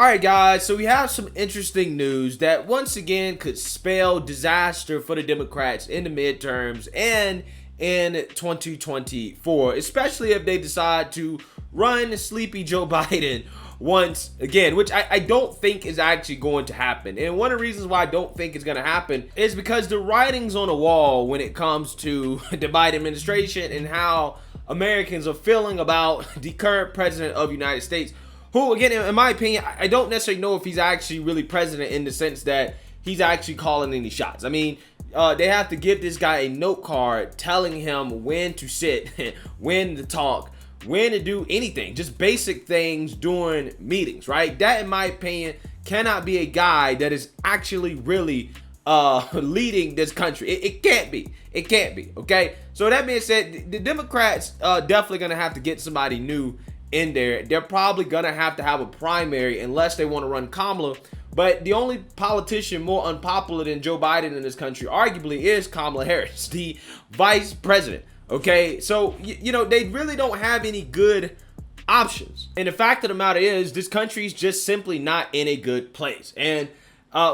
All right, guys, so we have some interesting news that once again could spell disaster for the Democrats in the midterms and in 2024, especially if they decide to run sleepy Joe Biden once again, which I don't think is actually going to happen. And one of the reasons why I don't think it's going to happen is because the writing's on the wall when it comes to the Biden administration and how Americans are feeling about the current president of the United States, who, again, in my opinion, I don't necessarily know if he's actually really president in the sense that he's actually calling any shots. I mean, they have to give this guy a note card telling him when to sit, when to talk, when to do anything, just basic things during meetings, right? That, in my opinion, cannot be a guy that is actually really leading this country. It can't be. It can't be, okay? So that being said, the Democrats definitely going to have to get somebody new in there. They're probably gonna have to have a primary unless they want to run Kamala. But the only politician more unpopular than Joe Biden in this country arguably is Kamala Harris, the vice president. Okay, so you know, they really don't have any good options. And the fact of the matter is, this country's just simply not in a good place. And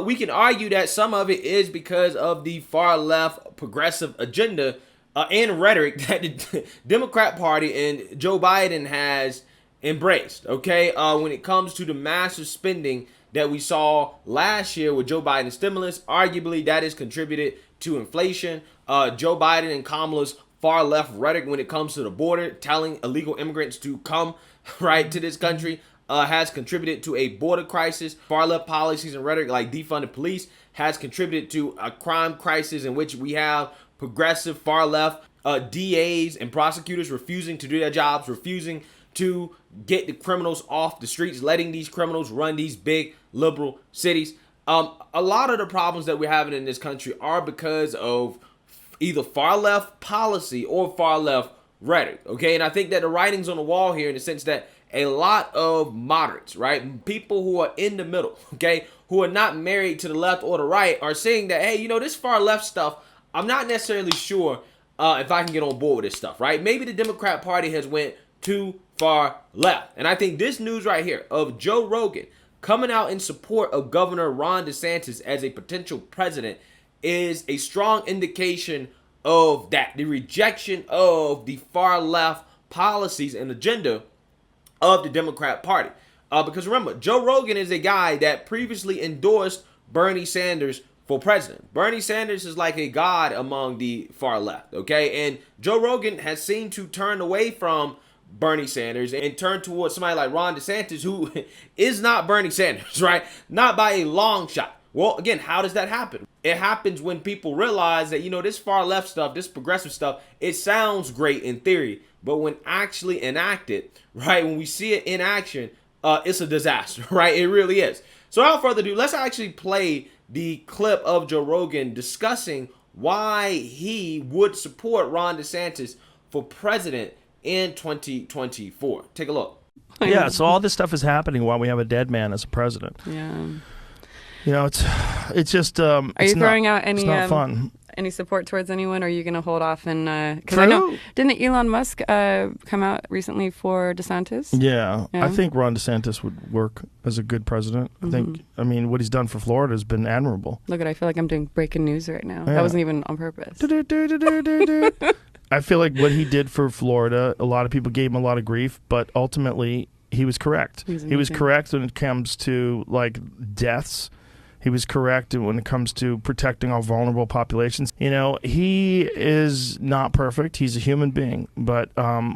we can argue that some of it is because of the far left progressive agenda and rhetoric that the Democrat Party and Joe Biden has embraced, okay? When it comes to the massive spending that we saw last year with Joe Biden's stimulus, arguably that has contributed to inflation. Joe Biden and Kamala's far left rhetoric when it comes to the border, telling illegal immigrants to come right to this country, has contributed to a border crisis. Far left policies and rhetoric like defund the police has contributed to a crime crisis in which we have progressive far left DAs and prosecutors refusing to do their jobs, refusing to get the criminals off the streets, letting these criminals run these big liberal cities. A lot of the problems that we're having in this country are because of either far left policy or far left rhetoric, okay? And I think that the writing's on the wall here in the sense that a lot of moderates, right, people who are in the middle, okay, who are not married to the left or the right, are saying that, hey, you know, this far left stuff, I'm not necessarily sure if I can get on board with this stuff, right? Maybe the Democrat Party has went too far left. And I think this news right here of Joe Rogan coming out in support of Governor Ron DeSantis as a potential president is a strong indication of that, the rejection of the far left policies and agenda of the Democrat Party. Because remember, Joe Rogan is a guy that previously endorsed Bernie Sanders for president. Bernie Sanders is like a god among the far left, okay? And Joe Rogan has seemed to turn away from Bernie Sanders and turn towards somebody like Ron DeSantis, who is not Bernie Sanders, right? Not by a long shot. Well, again, how does that happen? It happens when people realize that, you know, this far left stuff, this progressive stuff, it sounds great in theory, but when actually enacted, right, when we see it in action, it's a disaster, right? It really is. So without further ado, let's actually play the clip of Joe Rogan discussing why he would support Ron DeSantis for president in 2024. Take a look. Yeah, so all this stuff is happening while we have a dead man as a president. Yeah. You know, it's just Are you throwing out any it's not fun. Any support towards anyone, or are you going to hold off and because I know, didn't Elon Musk come out recently for DeSantis? Yeah, I think Ron DeSantis would work as a good president. I mean, what he's done for Florida has been admirable. Look, I feel like I'm doing breaking news right now. Yeah. That wasn't even on purpose. I feel like what he did for Florida, a lot of people gave him a lot of grief, but ultimately he was correct. He was correct when it comes to like deaths. He was correct when it comes to protecting our vulnerable populations. You know, he is not perfect. He's a human being. But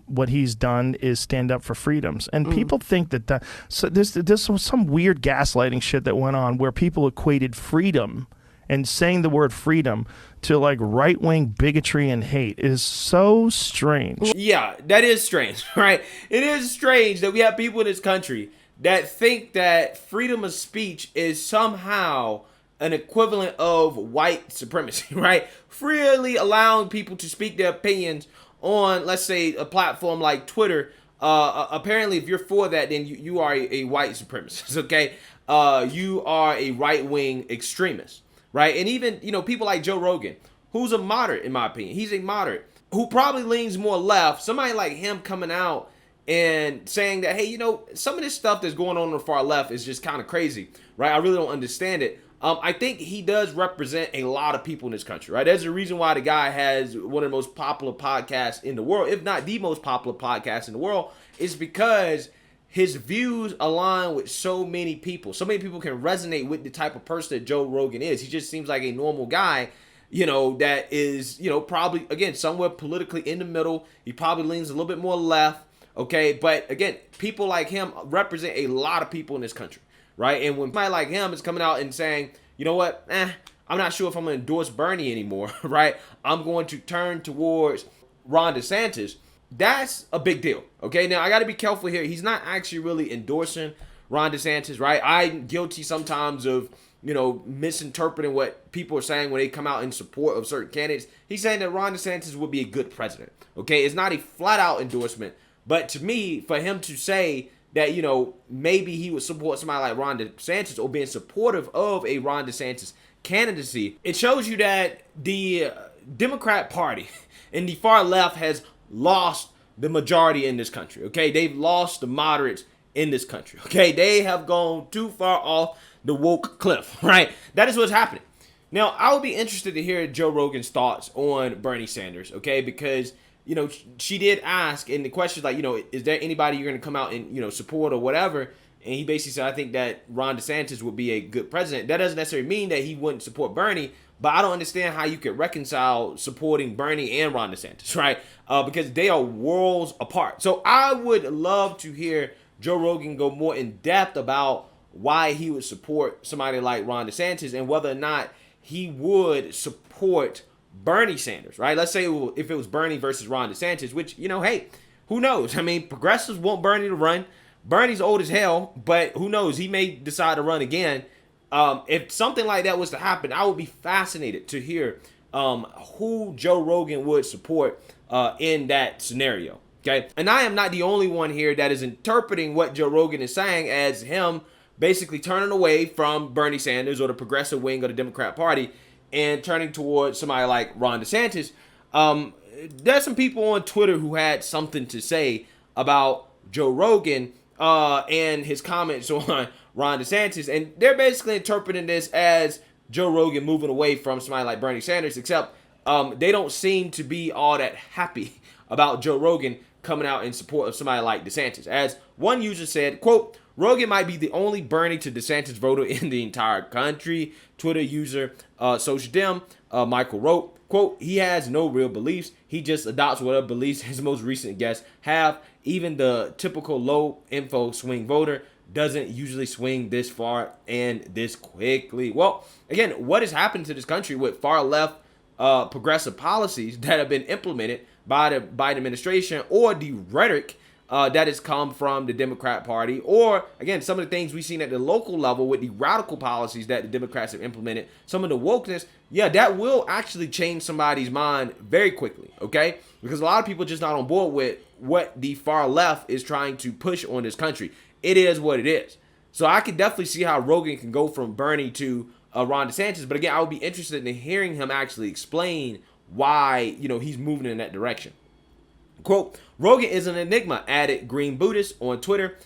what he's done is stand up for freedoms. And people think that so there's some weird gaslighting shit that went on where people equated freedom and saying the word freedom to like right-wing bigotry and hate. It is so strange. Yeah, that is strange, right? It is strange that we have people in this country that think that freedom of speech is somehow an equivalent of white supremacy, right? Freely allowing people to speak their opinions on, let's say, a platform like Twitter. Apparently, if you're for that, then you are a white supremacist, okay? You are a right-wing extremist, right? And even, you know, people like Joe Rogan, who's a moderate, in my opinion. He's a moderate who probably leans more left. Somebody like him coming out and saying that, hey, some of this stuff that's going on the far left is just kind of crazy, right? I really don't understand it. I think he does represent a lot of people in this country, right? There's a reason why the guy has one of the most popular podcasts in the world, if not the most popular podcast in the world, is because his views align with so many people. So many people can resonate with the type of person that Joe Rogan is. He just seems like a normal guy, that is, probably, again, somewhere politically in the middle. He probably leans a little bit more left, okay? But, again, people like him represent a lot of people in this country, right? And when somebody like him is coming out and saying, you know what, I'm not sure if I'm going to endorse Bernie anymore, right? I'm going to turn towards Ron DeSantis. That's a big deal, okay? Now, I got to be careful here. He's not actually really endorsing Ron DeSantis, right? I'm guilty sometimes of, misinterpreting what people are saying when they come out in support of certain candidates. He's saying that Ron DeSantis would be a good president, okay? It's not a flat-out endorsement, but to me, for him to say that, maybe he would support somebody like Ron DeSantis or being supportive of a Ron DeSantis candidacy, it shows you that the Democrat Party and the far left has lost the majority in this country, okay? They've lost the moderates in this country, okay? They have gone too far off the woke cliff, right? That is what's happening. Now, I would be interested to hear Joe Rogan's thoughts on Bernie Sanders, okay? Because, she did ask, and the question is like, is there anybody you're going to come out and, support or whatever? And he basically said, I think that Ron DeSantis would be a good president. That doesn't necessarily mean that he wouldn't support Bernie, but I don't understand how you could reconcile supporting Bernie and Ron DeSantis, right? Because they are worlds apart. So I would love to hear Joe Rogan go more in depth about why he would support somebody like Ron DeSantis and whether or not he would support Bernie Sanders, right? Let's say if it was Bernie versus Ron DeSantis, which, hey, who knows? I mean, progressives want Bernie to run. Bernie's old as hell, but who knows? He may decide to run again. If something like that was to happen, I would be fascinated to hear who Joe Rogan would support in that scenario, okay? And I am not the only one here that is interpreting what Joe Rogan is saying as him basically turning away from Bernie Sanders or the progressive wing of the Democrat Party and turning towards somebody like Ron DeSantis. There's some people on Twitter who had something to say about Joe Rogan and his comments on Ron DeSantis, and they're basically interpreting this as Joe Rogan moving away from somebody like Bernie Sanders, except they don't seem to be all that happy about Joe Rogan coming out in support of somebody like DeSantis. As one user said, quote, Rogan might be the only Bernie to DeSantis voter in the entire country. Twitter user Social Dem Michael wrote, quote, he has no real beliefs. He just adopts whatever beliefs his most recent guests have. Even the typical low info swing voter doesn't usually swing this far and this quickly. Well, again, what has happened to this country with far left progressive policies that have been implemented by the Biden administration, or the rhetoric that has come from the Democrat Party, or, again, some of the things we've seen at the local level with the radical policies that the Democrats have implemented, some of the wokeness, yeah, that will actually change somebody's mind very quickly, okay? Because a lot of people are just not on board with what the far left is trying to push on this country. It is what it is. So I could definitely see how Rogan can go from Bernie to Ron DeSantis, but again, I would be interested in hearing him actually explain why, he's moving in that direction. Quote, Rogan is an enigma, added Green Buddhist on Twitter.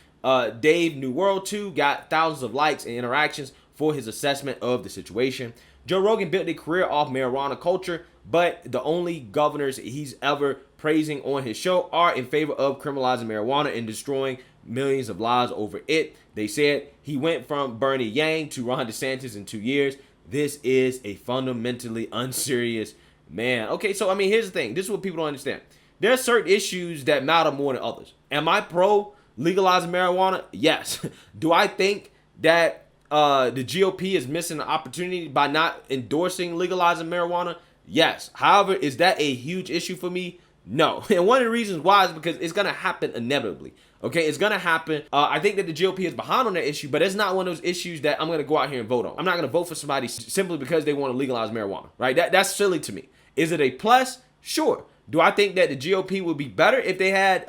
Dave New World 2 got thousands of likes and interactions for his assessment of the situation. Joe Rogan built a career off marijuana culture, but the only governors he's ever praising on his show are in favor of criminalizing marijuana and destroying millions of lives over it. They said he went from Bernie Yang to Ron DeSantis in 2 years. This is a fundamentally unserious man. Okay, so I mean, here's the thing. This is what people don't understand. There are certain issues that matter more than others. Am I pro legalizing marijuana? Yes. Do I think that the GOP is missing an opportunity by not endorsing legalizing marijuana? Yes. However, is that a huge issue for me? No. And one of the reasons why is because it's going to happen inevitably. Okay, it's going to happen. I think that the GOP is behind on that issue, but it's not one of those issues that I'm going to go out here and vote on. I'm not going to vote for somebody simply because they want to legalize marijuana, right? That's silly to me. Is it a plus? Sure. Do I think that the GOP would be better if they had,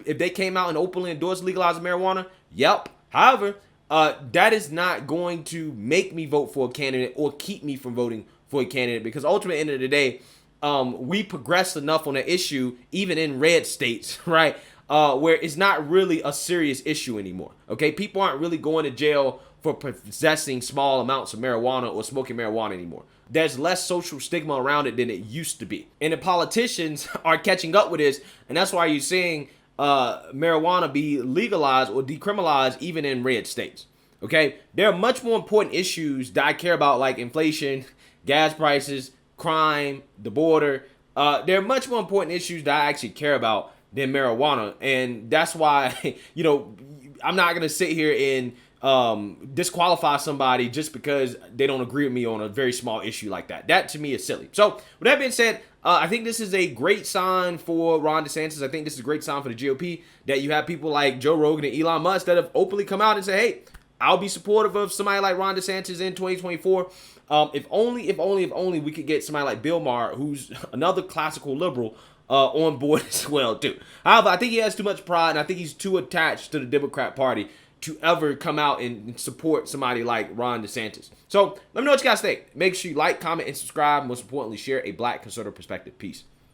if they came out and openly endorsed legalizing marijuana? Yep. However, that is not going to make me vote for a candidate or keep me from voting for a candidate, because ultimately, at the end of the day, we progressed enough on the issue, even in red states, right? where it's not really a serious issue anymore. Okay, people aren't really going to jail for possessing small amounts of marijuana or smoking marijuana anymore. There's less social stigma around it than it used to be. And the politicians are catching up with this, and that's why you're seeing marijuana be legalized or decriminalized even in red states. Okay, there are much more important issues that I care about, like inflation, gas prices, crime, the border. There are much more important issues that I actually care about than marijuana, and that's why I'm not gonna sit here and disqualify somebody just because they don't agree with me on a very small issue like that. That to me is silly. So with that being said, I think this is a great sign for Ron DeSantis. I think this is a great sign for the GOP that you have people like Joe Rogan and Elon Musk that have openly come out and say, hey, I'll be supportive of somebody like Ron DeSantis in 2024. If only we could get somebody like Bill Maher, who's another classical liberal, on board as well, too. However, I think he has too much pride, and I think he's too attached to the Democrat Party to ever come out and support somebody like Ron DeSantis. So let me know what you guys think. Make sure you like, comment, and subscribe. Most importantly, share a Black conservative perspective. Peace.